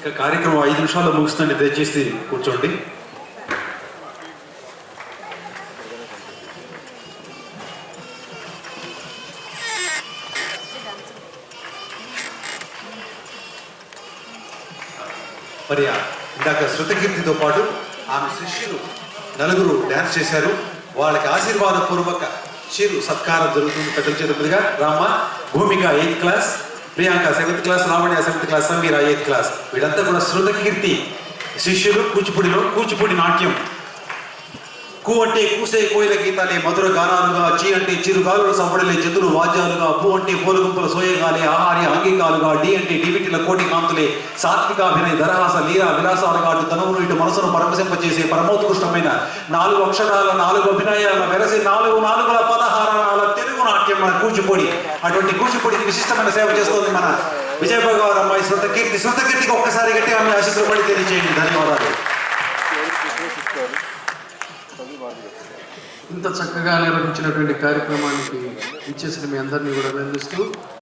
ఇక కార్యక్రమం 5 నిమిషాల్లో ముగుస్తుందండి, దయచేసి కూర్చోండి. మరి ఇందాక శృతకీర్తితో పాటు ఆమె శిష్యులు నలుగురు డ్యాన్స్ చేశారు. వాళ్ళకి ఆశీర్వాదపూర్వక చిరు సత్కారం జరుగుతుంది. పెద్దల చేతుల మీదుగా Rama, Bhumika 8th class, Priyanka 7th class, Lavanya 7th class, Sameera 8th class. వీళ్ళంతా కూడా శృతకీర్తి శిష్యులు. కూచిపూడిలో కూచిపూడి నాట్యం కు అంటే కూసే కోయిల గీతాలే మధుర గానాలుగా, చి అంటే చిరుగాలుల సంబడలే చతురు వాద్యాలుగా, పు అంటే పోలుగుంపుల సోయగాలే ఆహార్య అంగీకాలుగా, డి అంటే డివిటిల కోటి కాంతులే సాత్వికాభినయ దరహాస లీలా విలాసాలుగా, అటు తనవును ఇటు మనసును పరమశింపచేసే పరమోత్కృష్టమైన 4 అక్షరాల 4 అభినయాల వెరసి 4 నాలుగుల పదహారాల తెలుగు నాట్యం మన కూచిపూడి. అటువంటి కూచిపూడికి విశిష్టమైన సేవ చేస్తోంది మన విజయభాగ గారు అమ్మాయి శృతకీర్తి. శృతకీర్తికి ఒక్కసారి గట్టిగా ఆమె ఆశీస్సులు పడి తెలియజేయండి. ధన్యవాదాలు. ఇంత చక్కగా నిర్వహించినటువంటి కార్యక్రమానికి ఇచ్చేసిన మీ అందరినీ కూడా అభినందిస్తూ